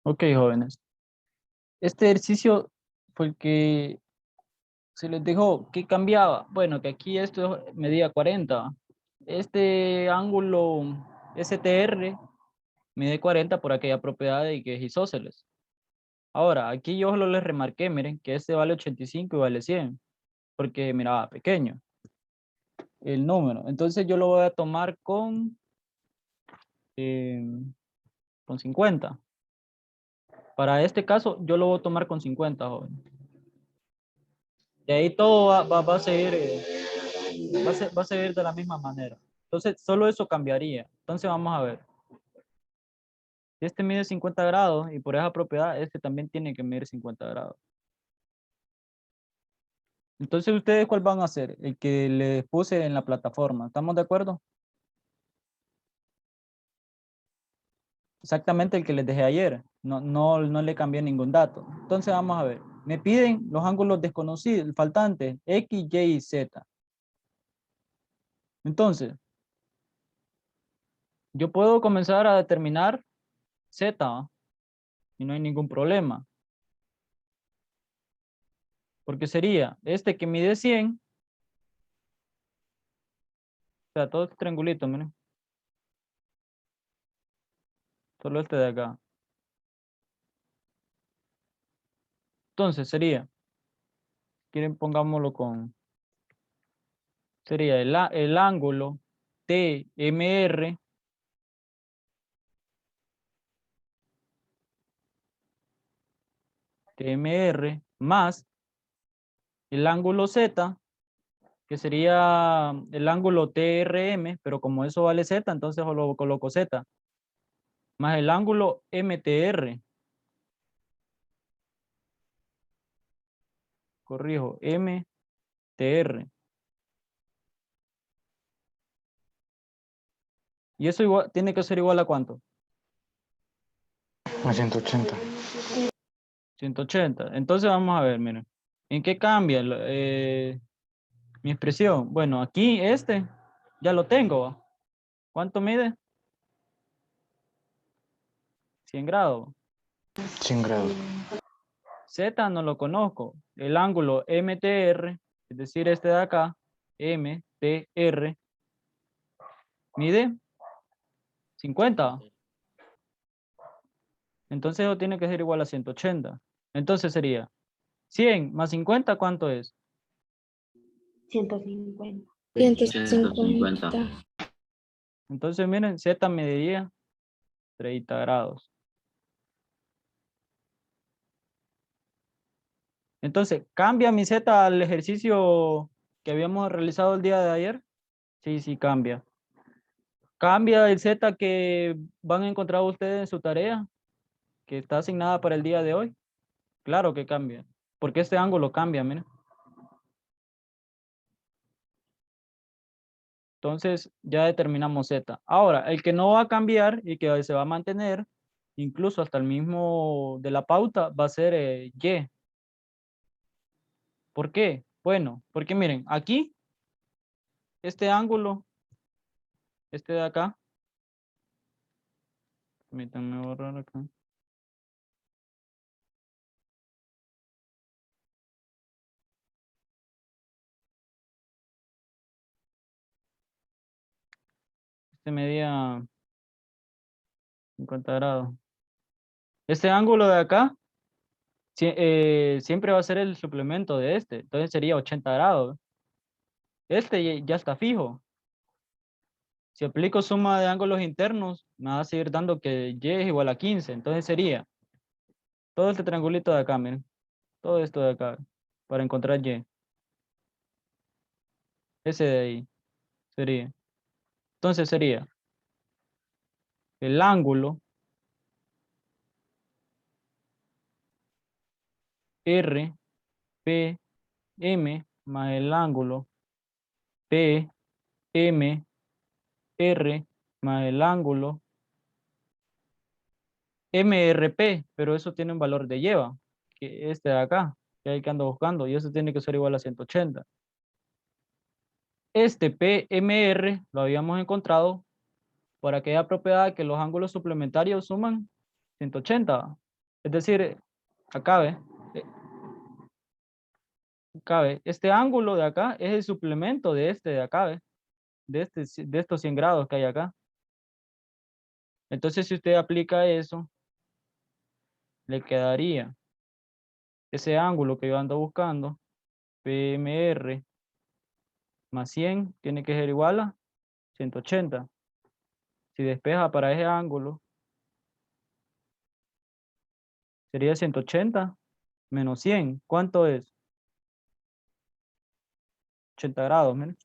Ok, jóvenes. Este ejercicio fue el que se les dejó. ¿Qué cambiaba? Bueno, que aquí esto medía 40. Este ángulo STR mide 40 por aquella propiedad de que es isósceles. Ahora, aquí yo solo les remarqué, miren, que este vale 85 y vale 100, porque miraba pequeño el número. Entonces yo lo voy a tomar eh, con 50. Para este caso, yo lo voy a tomar con 50, jóvenes. De ahí todo va a seguir, va a seguir de la misma manera. Entonces, solo eso cambiaría. Entonces, vamos a ver. Si este mide 50 grados y por esa propiedad, este también tiene que medir 50 grados. Entonces, ¿ustedes cuál van a hacer? El que les puse en la plataforma. ¿Estamos de acuerdo? Exactamente el que les dejé ayer. No le cambié ningún dato. Entonces, vamos a ver. Me piden los ángulos desconocidos, faltantes, X, Y y Z. Entonces, yo puedo comenzar a determinar Z, ¿va? Y no hay ningún problema. Porque sería este que mide 100, o sea, todo este triangulito, miren, solo este de acá. Entonces sería, quieren pongámoslo sería el ángulo TMR más el ángulo Z, que sería el ángulo TRM, pero como eso vale Z, entonces solo coloco Z, más el ángulo MTR, corrijo, MTR. Y eso igual, tiene que ser igual a ¿cuánto? A 180. 180. Entonces vamos a ver, miren. ¿En qué cambia mi expresión? Bueno, aquí este ya lo tengo, ¿va? ¿Cuánto mide? 100 grados. 100 grados. Z no lo conozco. El ángulo MTR, es decir, este de acá, MTR, mide 50. Entonces eso tiene que ser igual a 180. Entonces sería 100 más 50, ¿cuánto es? 150. 150. Entonces miren, Z mediría 30 grados. Entonces, ¿cambia mi Z al ejercicio que habíamos realizado el día de ayer? Sí, sí, cambia. ¿Cambia el Z que van a encontrar ustedes en su tarea, que está asignada para el día de hoy? Claro que cambia, porque este ángulo cambia, miren. Entonces, ya determinamos Z. Ahora, el que no va a cambiar y que se va a mantener, incluso hasta el mismo de la pauta, va a ser Y. ¿Por qué? Bueno, porque miren, aquí, este ángulo, este de acá, permítanme borrar acá. Este medía 50 grados. Este ángulo de acá siempre va a ser el suplemento de este. Entonces sería 80 grados. Este ya está fijo. Si aplico suma de ángulos internos, me va a seguir dando que Y es igual a 15. Entonces sería todo este triangulito de acá, miren. Todo esto de acá, para encontrar Y. Ese de ahí sería. Entonces sería el ángulo RPM más el ángulo PMR más el ángulo MRP, pero eso tiene un valor de lleva, que este de acá, que hay que ando buscando, y eso tiene que ser igual a 180. Este PMR lo habíamos encontrado por aquella propiedad que los ángulos suplementarios suman 180. Es decir, acá ve. Acá ve. Este ángulo de acá es el suplemento de este de acá, ve. De estos 100 grados que hay acá. Entonces, si usted aplica eso, le quedaría ese ángulo que yo ando buscando, PMR más 100, tiene que ser igual a 180. Si despeja para ese ángulo, sería 180 menos 100. ¿Cuánto es? 80 grados, miren.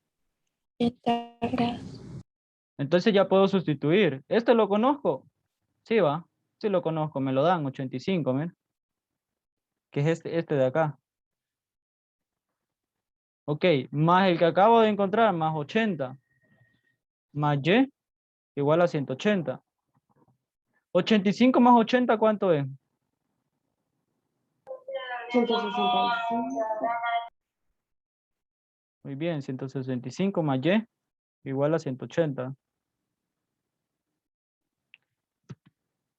80 grados. Entonces ya puedo sustituir. ¿Este lo conozco? Sí, va. Sí lo conozco, me lo dan 85, miren. Que es este de acá. Ok, más el que acabo de encontrar, más 80. Más Y, igual a 180. 85 más 80, ¿cuánto es? 165. Muy bien, 165 más Y, igual a 180.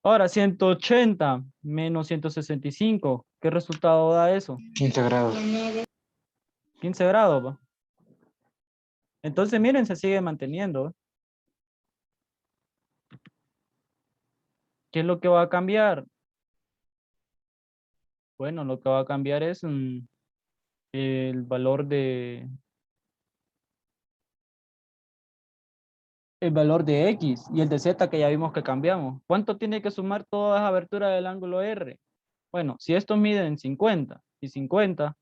Ahora, 180 menos 165. ¿Qué resultado da eso? 15 grados. 15 grados, ¿va? Entonces, miren, se sigue manteniendo, ¿eh? ¿Qué es lo que va a cambiar? Bueno, lo que va a cambiar es el valor de X y el de Z que ya vimos que cambiamos. ¿Cuánto tiene que sumar todas las aberturas del ángulo R? Bueno, si estos miden 50 y 50,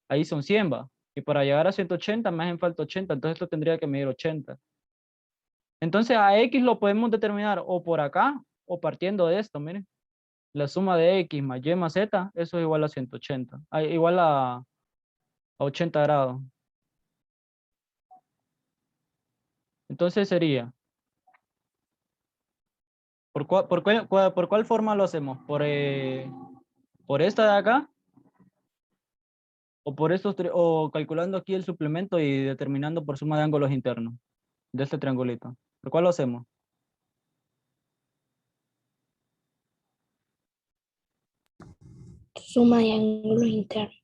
ahí son 100, ¿va? Y para llegar a 180 me hacen falta 80, entonces esto tendría que medir 80. Entonces a X lo podemos determinar o por acá o partiendo de esto, miren. La suma de X más Y más Z, eso es igual a 180, igual a 80 grados. Entonces sería, ¿por cuál forma lo hacemos? ¿Por esta de acá? ¿O por estos o calculando aquí el suplemento y determinando por suma de ángulos internos de este triangulito? ¿Por cuál lo hacemos? Suma de ángulos internos.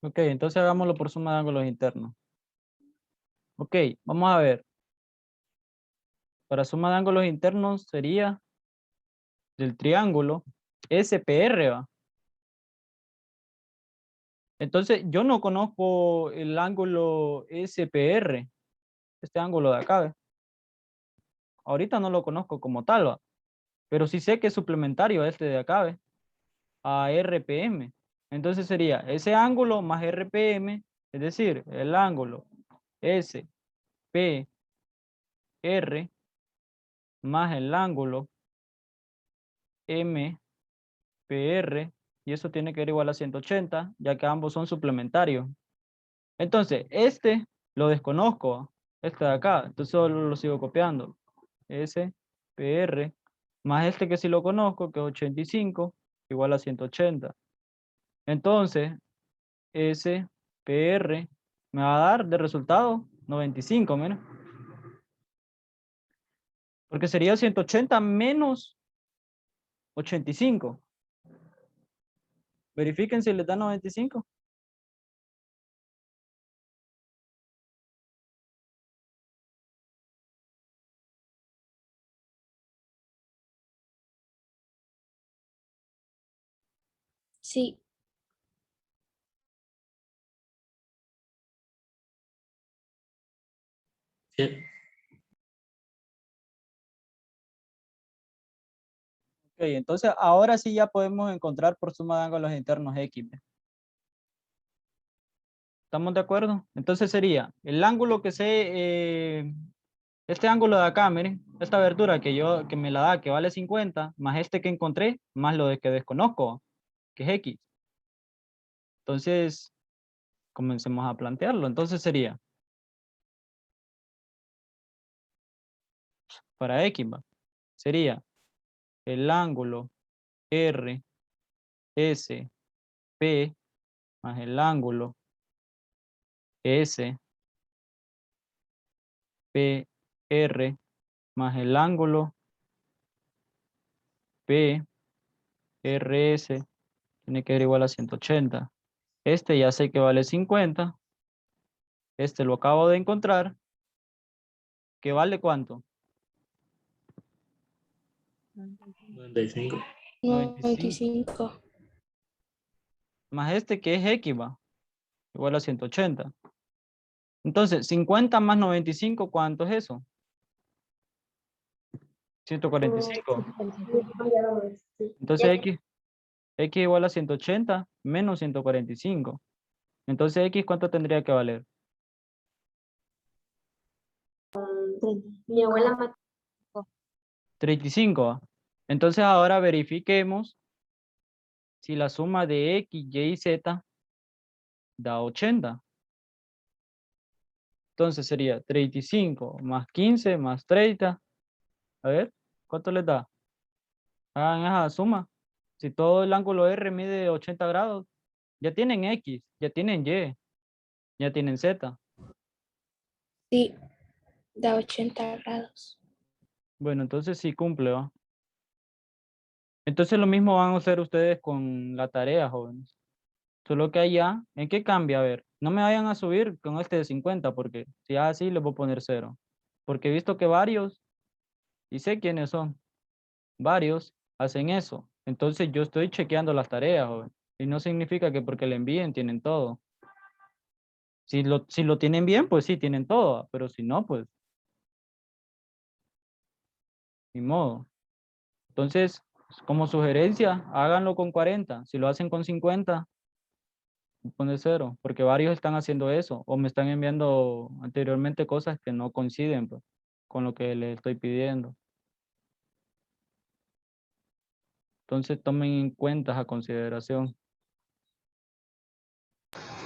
Ok, entonces hagámoslo por suma de ángulos internos. Ok, vamos a ver. Para suma de ángulos internos sería del triángulo SPR, ¿va? Entonces, yo no conozco el ángulo SPR, este ángulo de acá, ¿ve? Ahorita no lo conozco como tal, ¿va? Pero sí sé que es suplementario a este de acá, ¿ve? A RPM. Entonces sería ese ángulo más RPM, es decir, el ángulo SPR más el ángulo MPR, y eso tiene que ser igual a 180, ya que ambos son suplementarios. Entonces, este lo desconozco, este de acá, entonces solo lo sigo copiando. SPR más este que sí lo conozco, que es 85, igual a 180. Entonces, SPR me va a dar de resultado 95, mira. Porque sería 180 menos 85. Verifiquen si les da 95. Sí. Sí. Ok, entonces ahora sí ya podemos encontrar por suma de ángulos internos X. ¿Estamos de acuerdo? Entonces sería el ángulo que este ángulo de acá, miren, esta abertura que me la da, que vale 50, más este que encontré, más lo de que desconozco, que es X. Entonces, comencemos a plantearlo. Entonces sería, para X, ¿va? Sería el ángulo R, S, P, más el ángulo S, PR más el ángulo PRS tiene que ser igual a 180. Este ya sé que vale 50. Este lo acabo de encontrar. ¿Que vale cuánto? 95. 95. Más este que es X va. Igual a 180. Entonces, 50 más 95, ¿cuánto es eso? 145. Entonces X igual a 180 menos 145. Entonces X, ¿cuánto tendría que valer? Mi abuela mató. 35. ¿Va? Entonces ahora verifiquemos si la suma de X, Y y Z da 80. Entonces sería 35 más 15 más 30. A ver, ¿cuánto les da? Hagan esa suma. Si todo el ángulo R mide 80 grados, ya tienen X, ya tienen Y, ya tienen Z. Sí, da 80 grados. Bueno, entonces sí cumple, ¿va? Entonces lo mismo van a hacer ustedes con la tarea, jóvenes. Solo que allá, ¿en qué cambia? A ver, no me vayan a subir con este de 50, porque si es así, les voy a poner 0. Porque he visto que varios, y sé quiénes son, varios hacen eso. Entonces yo estoy chequeando las tareas, joven. Y no significa que porque le envíen tienen todo. Si lo tienen bien, pues sí, tienen todo. Pero si no, pues, ni modo. Entonces, como sugerencia, háganlo con 40. Si lo hacen con 50, pone 0, porque varios están haciendo eso o me están enviando anteriormente cosas que no coinciden pues, con lo que les estoy pidiendo. Entonces tomen en cuenta esa consideración.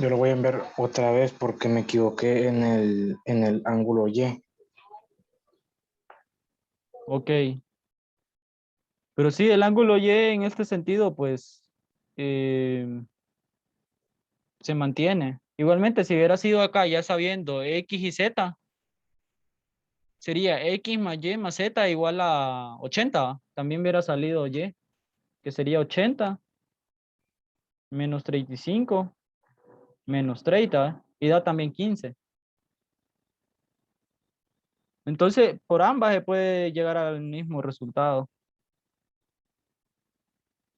Yo lo voy a enviar otra vez porque me equivoqué en el ángulo Y. Ok. Pero sí, el ángulo Y en este sentido, pues, se mantiene. Igualmente, si hubiera sido acá ya sabiendo X y Z, sería X más Y más Z igual a 80. También hubiera salido Y, que sería 80 menos 35 menos 30 y da también 15. Entonces, por ambas se puede llegar al mismo resultado.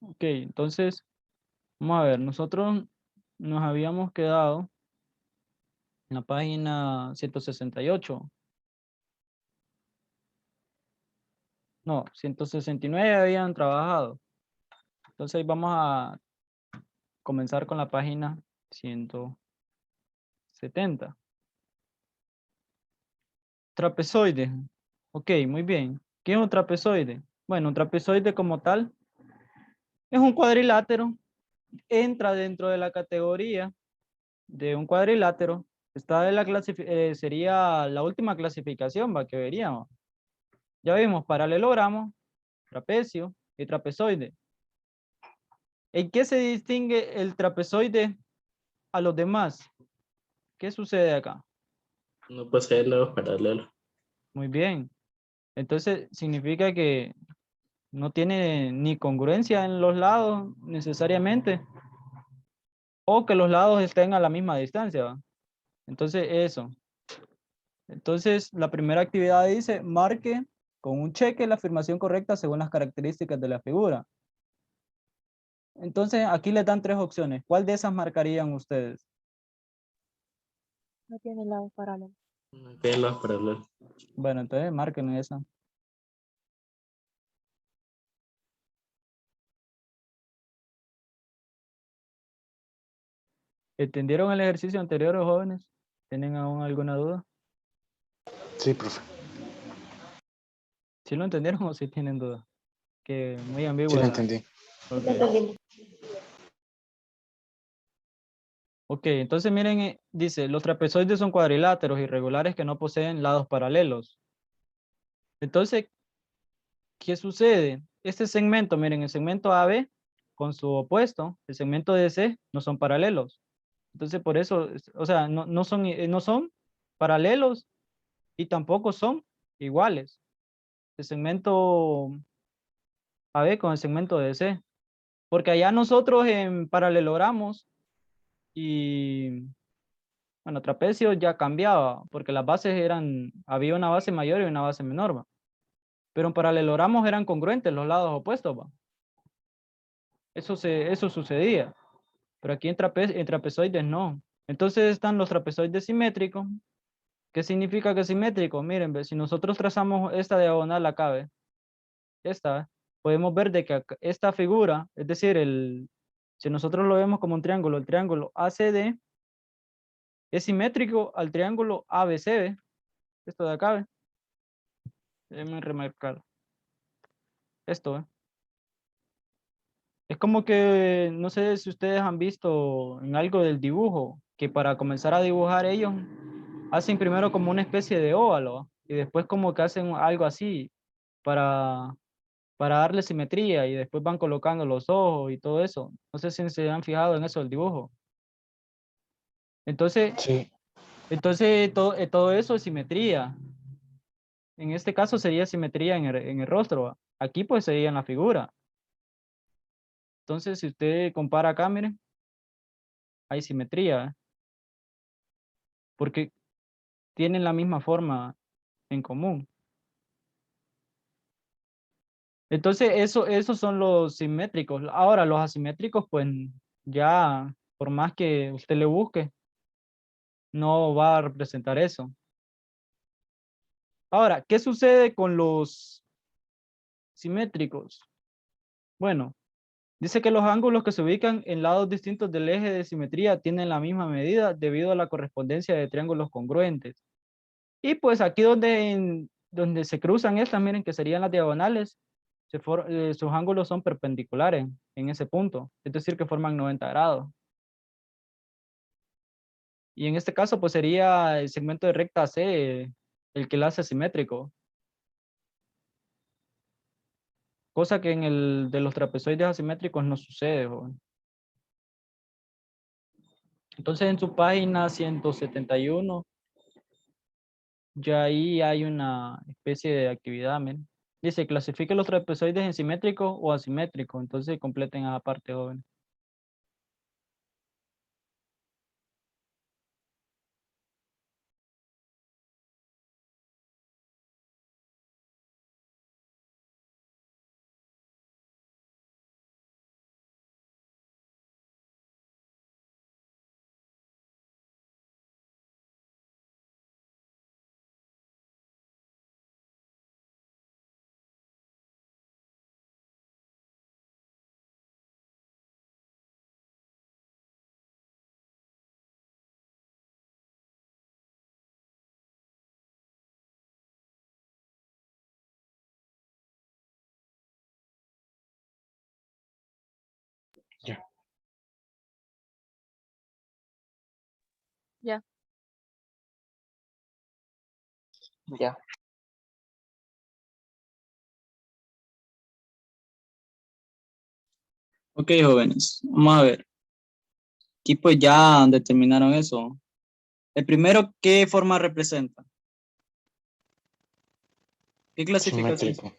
Ok, entonces, vamos a ver, nosotros nos habíamos quedado en la página 168. No, 169 habían trabajado. Entonces, vamos a comenzar con la página 170. Trapezoide. Ok, muy bien. ¿Qué es un trapezoide? Bueno, un trapezoide como tal es un cuadrilátero. Entra dentro de la categoría de un cuadrilátero. Está de la sería la última clasificación que veríamos. Ya vimos paralelogramo, trapecio y trapezoide. ¿En qué se distingue el trapezoide a los demás? ¿Qué sucede acá? No posee lados paralelos. Muy bien. Entonces significa que no tiene ni congruencia en los lados necesariamente, o que los lados estén a la misma distancia, ¿va? Entonces eso. Entonces la primera actividad dice, marque con un cheque la afirmación correcta según las características de la figura. Entonces aquí les dan 3 opciones. ¿Cuál de esas marcarían ustedes? No tiene lados paralelos. No tiene lados paralelos. Bueno, entonces marquen esa. ¿Entendieron el ejercicio anterior, jóvenes? ¿Tienen aún alguna duda? Sí, profe. ¿Sí lo entendieron o sí tienen duda? Que muy Sí ambigua lo la... entendí. Ok. Ok, entonces miren, dice, los trapezoides son cuadriláteros irregulares que no poseen lados paralelos. Entonces, ¿qué sucede? Este segmento, miren, el segmento AB con su opuesto, el segmento DC, no son paralelos. Entonces, por eso, o sea, no son paralelos y tampoco son iguales. El segmento AB con el segmento DC. Porque allá nosotros en paralelogramos y, bueno, trapecio ya cambiaba, porque las bases eran, había una base mayor y una base menor, ¿va? Pero en paralelogramos eran congruentes los lados opuestos, ¿va? Eso sucedía. Pero aquí en trapezoides no. Entonces están los trapezoides simétricos. ¿Qué significa que simétrico? Miren, ve, si nosotros trazamos esta diagonal acá, ¿ve? Esta, podemos ver de que esta figura, es decir, si nosotros lo vemos como un triángulo, el triángulo ACD es simétrico al triángulo ABC, ¿ve? Esto de acá, ¿ve? Déjenme remarcar esto, ¿ve? Es como que, no sé si ustedes han visto en algo del dibujo, que para comenzar a dibujar ellos hacen primero como una especie de óvalo y después como que hacen algo así para, para darle simetría y después van colocando los ojos y todo eso. No sé si se han fijado en eso del dibujo. Entonces, Sí, todo eso es simetría. En este caso sería simetría en el rostro, ¿va? Aquí pues sería en la figura. Entonces, si usted compara acá, miren, hay simetría, ¿eh? Porque tienen la misma forma en común. Entonces, esos son los simétricos. Ahora, los asimétricos, pues ya, por más que usted le busque, no va a representar eso. Ahora, ¿qué sucede con los simétricos? Bueno, dice que los ángulos que se ubican en lados distintos del eje de simetría tienen la misma medida debido a la correspondencia de triángulos congruentes. Y pues aquí donde se cruzan estas, miren que serían las diagonales, sus ángulos son perpendiculares en ese punto, es decir, que forman 90 grados. Y en este caso, pues sería el segmento de recta C el que la hace simétrico, cosa que en el de los trapezoides asimétricos no sucede, joven. Entonces, en su página 171, ya ahí hay una especie de actividad, miren. Dice, clasifique los trapezoides en simétricos o asimétricos. Entonces, completen a parte, joven. ya. Ya. Ya. Ok, jóvenes, vamos a ver. Aquí pues ya determinaron eso. El primero, ¿qué forma representa? ¿Qué clasificación? Simétrico.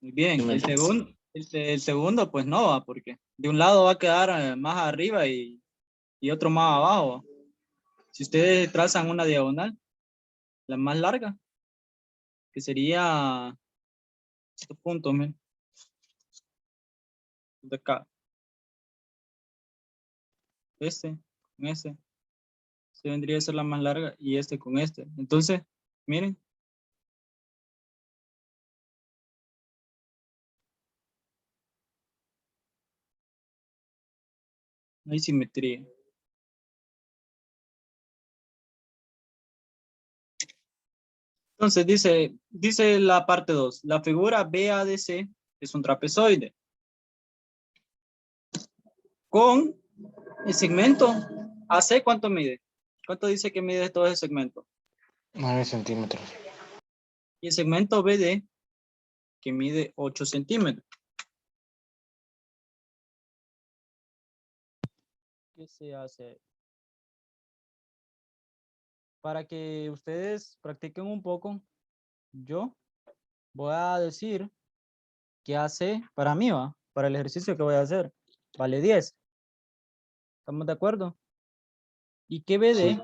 Muy bien. El Simétrico. segundo, el segundo pues no va, porque de un lado va a quedar más arriba y otro más abajo. Si ustedes trazan una diagonal, la más larga, que sería estos puntos, miren, de acá, con este, se vendría a ser la más larga y este con este. Entonces, miren, no hay simetría. Entonces dice la parte 2, la figura BADC es un trapezoide con el segmento AC, ¿cuánto mide? ¿Cuánto dice que mide todo ese segmento? 9 centímetros. Y el segmento BD que mide 8 centímetros. ¿Qué se hace? para que ustedes practiquen un poco, yo voy a decir que AC para mí va, para el ejercicio que voy a hacer, vale 10. ¿Estamos de acuerdo? Y que BD Sí.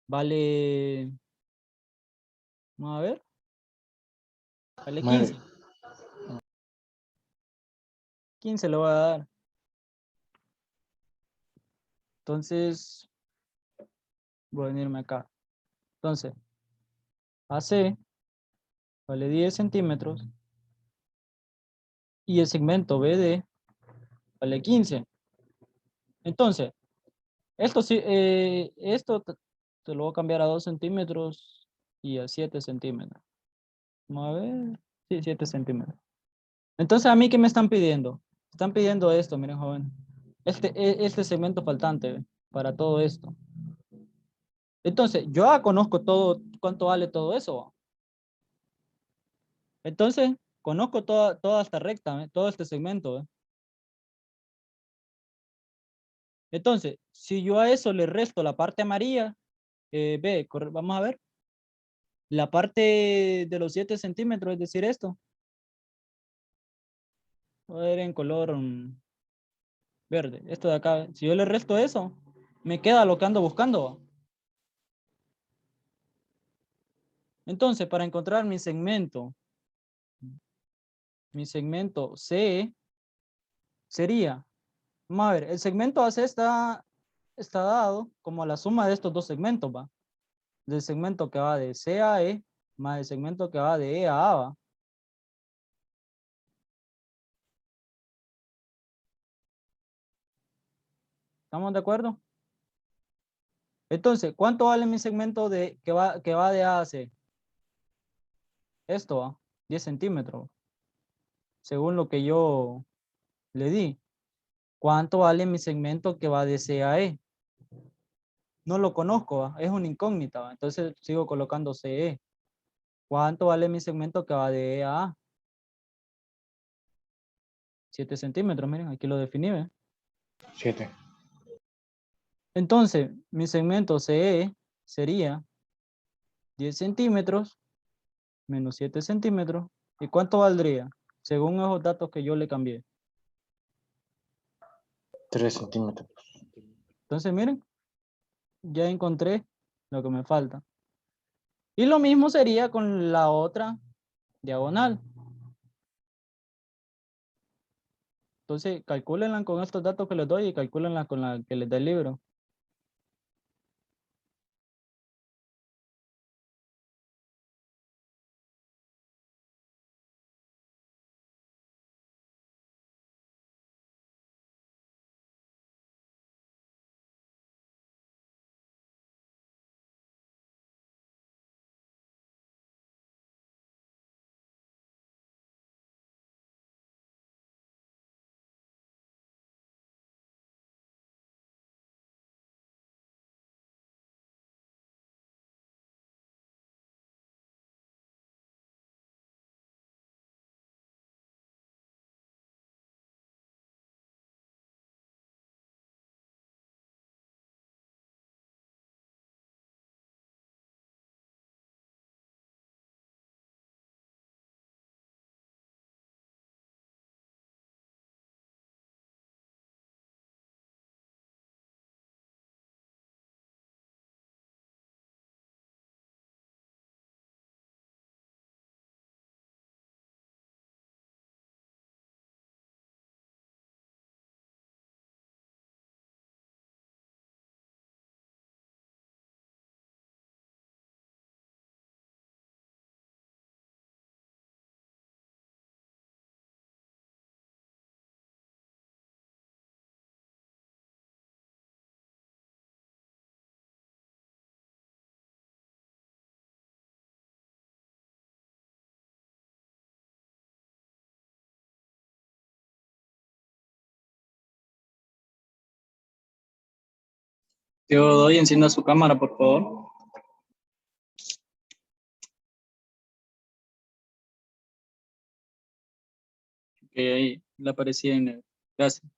vale, vamos a ver, vale Madre, 15. 15 le voy a dar. Entonces, voy a venirme acá. Entonces, AC vale 10 centímetros y el segmento BD vale 15. Entonces, esto sí, esto te lo voy a cambiar a 2 centímetros y a 7 centímetros. Vamos a ver. Sí, 7 centímetros. Entonces, ¿a mí qué me están pidiendo? Están pidiendo esto, miren, joven. Este segmento faltante, ¿ve? Para todo esto. Entonces, yo ya conozco todo, cuánto vale todo eso. Entonces, conozco toda esta recta, ¿ve? Todo este segmento. ¿Ve? Entonces, si yo a eso le resto la parte amarilla, vamos a ver. La parte de los 7 centímetros, es decir, esto. Voy a ver en color verde. Esto de acá. Si yo le resto eso, me queda lo que ando buscando. Entonces, para encontrar mi segmento C sería, vamos a ver, el segmento AC está dado como la suma de estos dos segmentos, ¿va? Del segmento que va de C a E más el segmento que va de E a A, ¿va? ¿Estamos de acuerdo? Entonces, ¿cuánto vale mi segmento que va de A a C? Esto, ¿va? 10 centímetros, según lo que yo le di. ¿Cuánto vale mi segmento que va de C a E? No lo conozco, ¿va? Es una incógnita, ¿va? Entonces sigo colocando CE. ¿Cuánto vale mi segmento que va de E a A? 7 centímetros, miren, aquí lo definí, ¿ve? 7. Entonces, mi segmento CE sería 10 centímetros menos 7 centímetros. ¿Y cuánto valdría? Según esos datos que yo le cambié. 3 centímetros. Entonces, miren, ya encontré lo que me falta. Y lo mismo sería con la otra diagonal. Entonces, calcúlenla con estos datos que les doy y calcúlenla con la que les da el libro. Yo doy, encienda su cámara, por favor. Que ahí le aparecía en el... Gracias.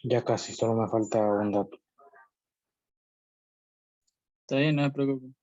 Ya casi, solo me falta un dato. Está bien, no se preocupe.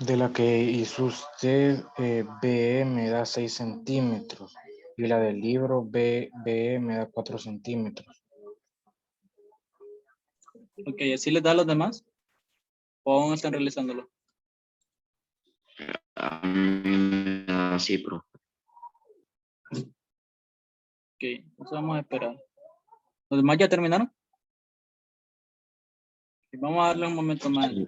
De la que hizo usted, BE me da 6 centímetros y la del libro BE me da 4 centímetros. Ok, ¿así les da a los demás? ¿O aún están realizándolo? Sí, pro. Ok, entonces vamos a esperar. ¿Los demás ya terminaron? Vamos a darle un momento más. Sí.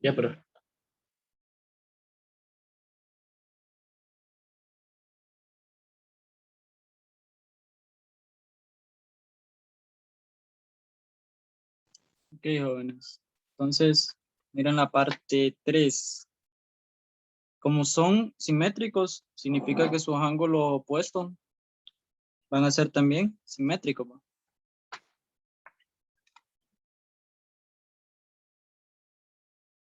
Ya, pero. Ok, jóvenes. Entonces, miren la parte 3. Como son simétricos, significa que sus ángulos opuestos van a ser también simétricos, ¿va?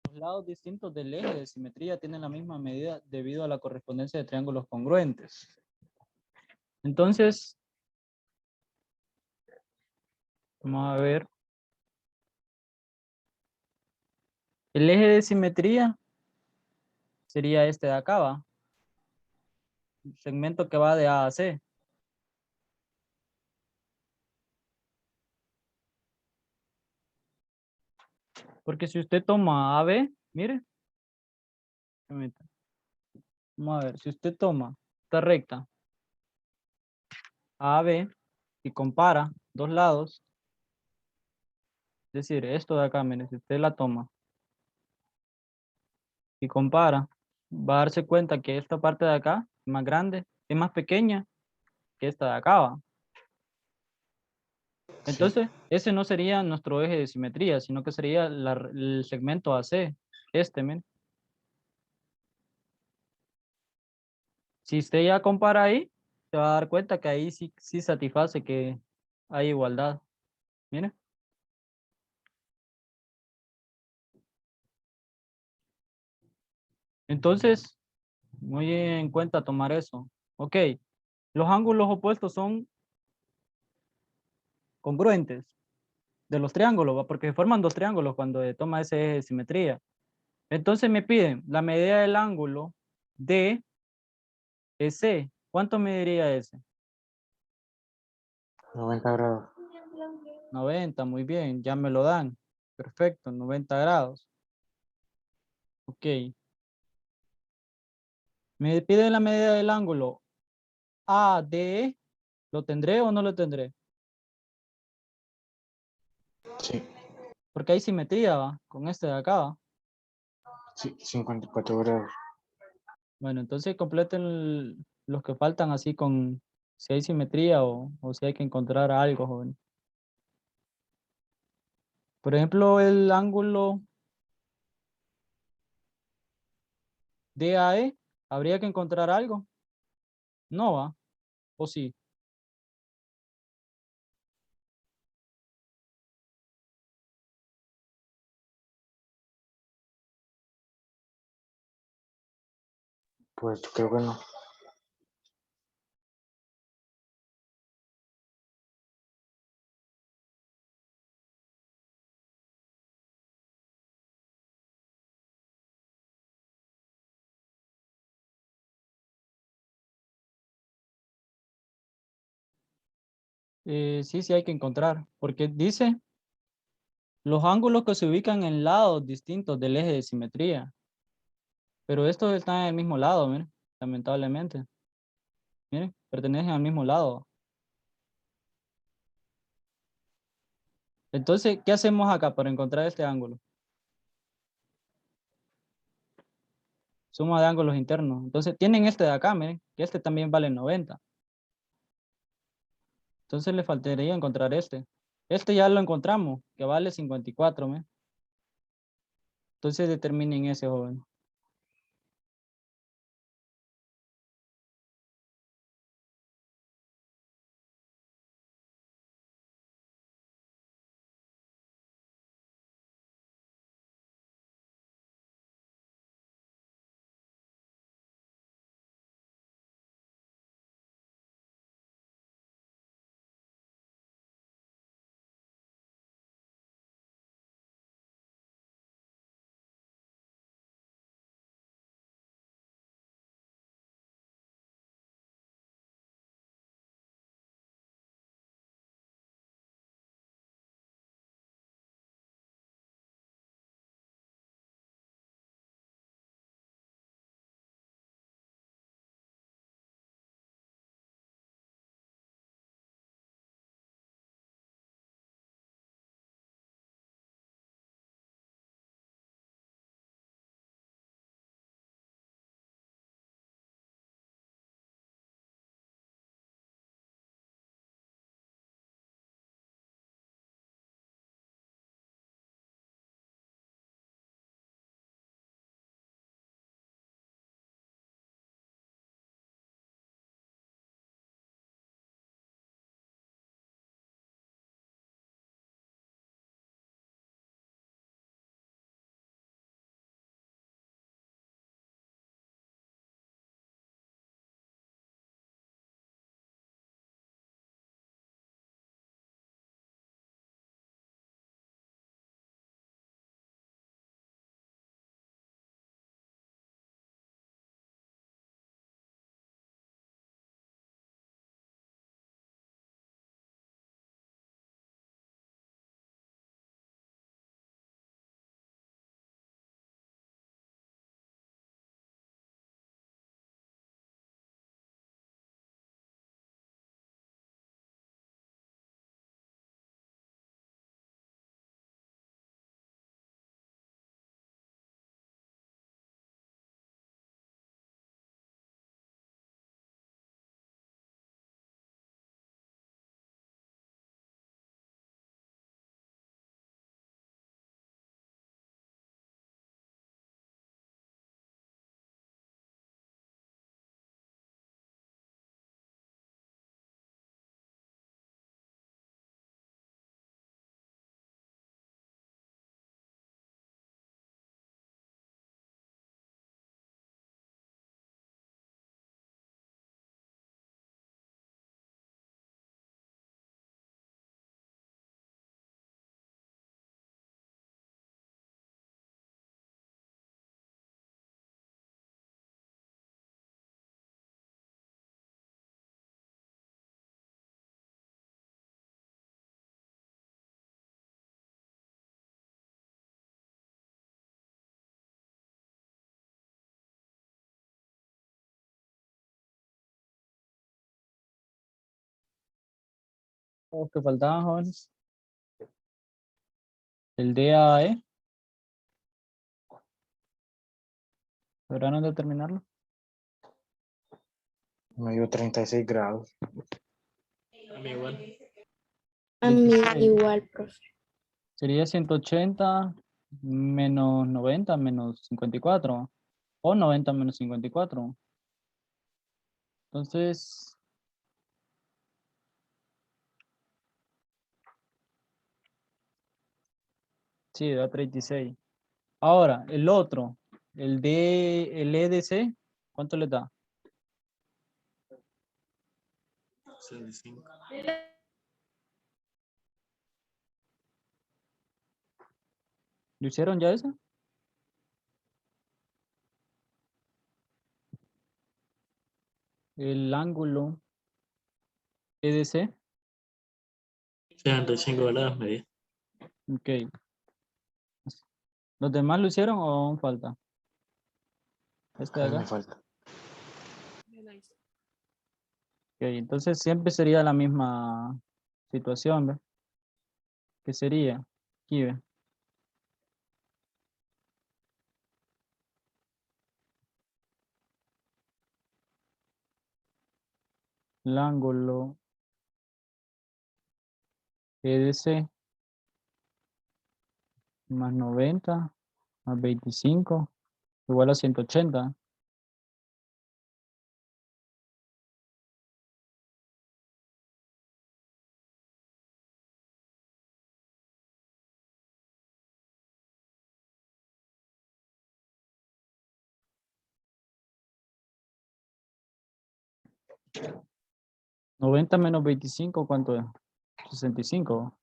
Los lados distintos del eje de simetría tienen la misma medida debido a la correspondencia de triángulos congruentes. Entonces, vamos a ver. El eje de simetría sería este de acá, ¿va? El segmento que va de A a C. Porque si usted toma AB, mire. Permítame. Vamos a ver, si usted toma esta recta AB y compara dos lados, es decir, esto de acá, mire, si usted la toma y compara, va a darse cuenta que esta parte de acá es más grande, es más pequeña que esta de acá, ¿va? Entonces, ese no sería nuestro eje de simetría, sino que sería el segmento AC, este, mire. Si usted ya compara ahí, se va a dar cuenta que ahí sí satisface que hay igualdad. Mire. Entonces, muy en cuenta tomar eso. Ok, los ángulos opuestos son congruentes de los triángulos, ¿va? Porque se forman dos triángulos cuando se toma ese eje de simetría. Entonces me piden la medida del ángulo de ese. ¿Cuánto mediría ese? 90 grados. 90, muy bien, ya me lo dan. Perfecto, 90 grados. Ok. Me piden la medida del ángulo ADE. ¿Lo tendré o no lo tendré? Sí, Porque hay simetría, ¿va? Con este de acá, ¿va? sí, 54 grados. Bueno, entonces completen los que faltan así con si hay simetría o si hay que encontrar algo, joven. Por ejemplo, el ángulo DAE, ¿habría que encontrar algo? No, ¿va? ¿O sí? Pues creo que no. Sí, sí hay que encontrar, porque dice los ángulos que se ubican en lados distintos del eje de simetría, pero estos están en el mismo lado, miren, lamentablemente. Miren, pertenecen al mismo lado. Entonces, ¿qué hacemos acá para encontrar este ángulo? Suma de ángulos internos. Entonces, tienen este de acá, miren, que este también vale 90. Entonces, le faltaría encontrar este. Este ya lo encontramos, que vale 54, miren. Entonces, determinen ese, joven. Los que faltaban, jóvenes. El DAE. ¿Lograron determinarlo? Me dio 36 grados. A mí igual. A mí 26. igual, profe. Sería 180 menos 90 menos 54. O 90 menos 54. Entonces, sí, da 36. Ahora, el otro, el EDC, ¿cuánto le da? 65. ¿Lo hicieron ya eso? El ángulo EDC. 65 grados me di. Ok. ¿Los demás lo hicieron o aún falta? Este de A mí me acá. falta. Ok, entonces siempre sería la misma situación, ¿ve? ¿Qué sería? Aquí, ¿ve? El ángulo EDC más 90 más 25 igual a 180. ¿90 menos 25 cuánto es? 65.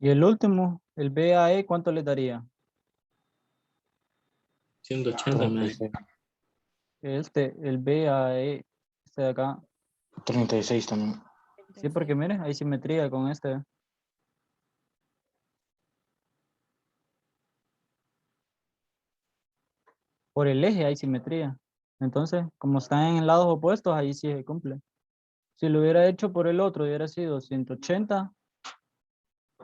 Y el último, el BAE, ¿cuánto le daría? 180 me di. 36. El BAE, este de acá. 36 también. Sí, porque mire, hay simetría con este. Por el eje hay simetría. Entonces, como están en lados opuestos, ahí sí se cumple. Si lo hubiera hecho por el otro, hubiera sido 180.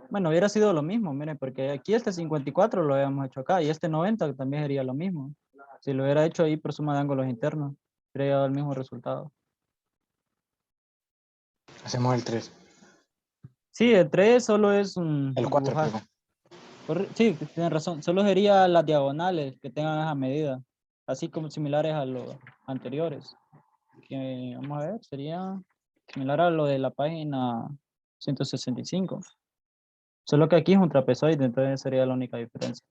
Bueno, hubiera sido lo mismo, miren, porque aquí este 54 lo habíamos hecho acá y este 90 también sería lo mismo. Si lo hubiera hecho ahí por suma de ángulos internos, hubiera dado el mismo resultado. Hacemos el 3. Sí, el 3 solo es un El 4, dibujar. perdón. Sí, tienes razón. Solo sería las diagonales que tengan esa medida, así como similares a los anteriores. Que, vamos a ver, sería similar a lo de la página 165. Solo que aquí es un trapezoide, entonces sería la única diferencia.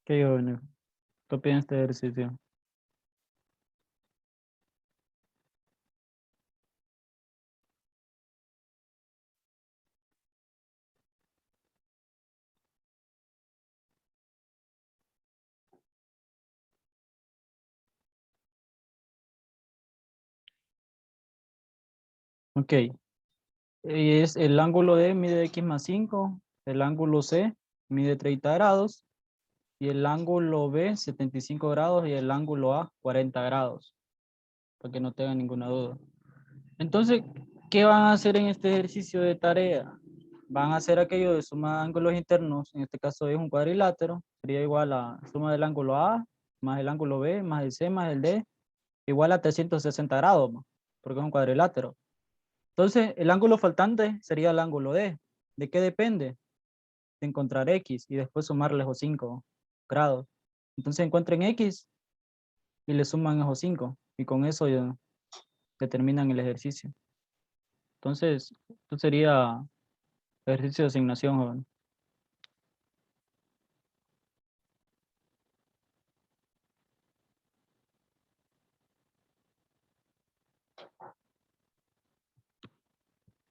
¿Qué jóvenes? ¿Qué opinan de este ejercicio? Ok. Es el ángulo D mide x más 5, el ángulo C mide 30 grados y el ángulo B 75 grados y el ángulo A 40 grados, para que no tengan ninguna duda. Entonces, ¿qué van a hacer en este ejercicio de tarea? Van a hacer aquello de suma de ángulos internos, en este caso es un cuadrilátero, sería igual a suma del ángulo A más el ángulo B más el C más el D, igual a 360 grados, porque es un cuadrilátero. Entonces, el ángulo faltante sería el ángulo D. ¿De qué depende? De encontrar X y después sumarle esos 5 grados. Entonces encuentren X y le suman esos 5 y con eso ya determinan el ejercicio. Entonces, esto sería ejercicio de asignación, joven.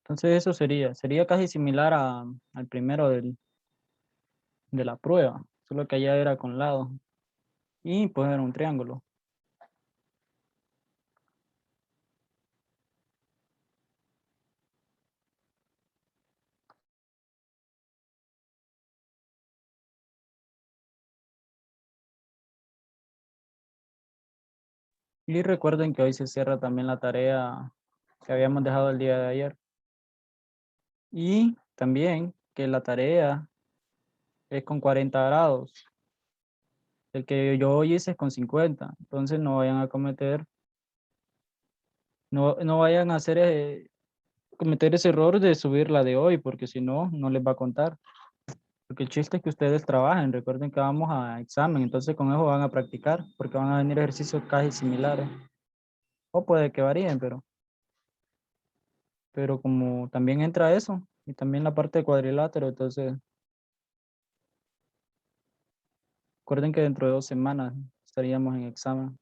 Entonces eso sería casi similar al primero de la prueba, solo que allá era con lado y pues era un triángulo. Y recuerden que hoy se cierra también la tarea que habíamos dejado el día de ayer. Y también que la tarea es con 40 grados. El que yo hoy hice es con 50. Entonces no vayan a cometer, no vayan a hacer, cometer ese error de subir la de hoy, porque si no, no les va a contar. Porque el chiste es que ustedes trabajen. Recuerden que vamos a examen, entonces con eso van a practicar, porque van a venir ejercicios casi similares. O puede que varíen, pero como también entra eso, y también la parte de cuadrilátero, entonces recuerden que dentro de 2 semanas estaríamos en examen.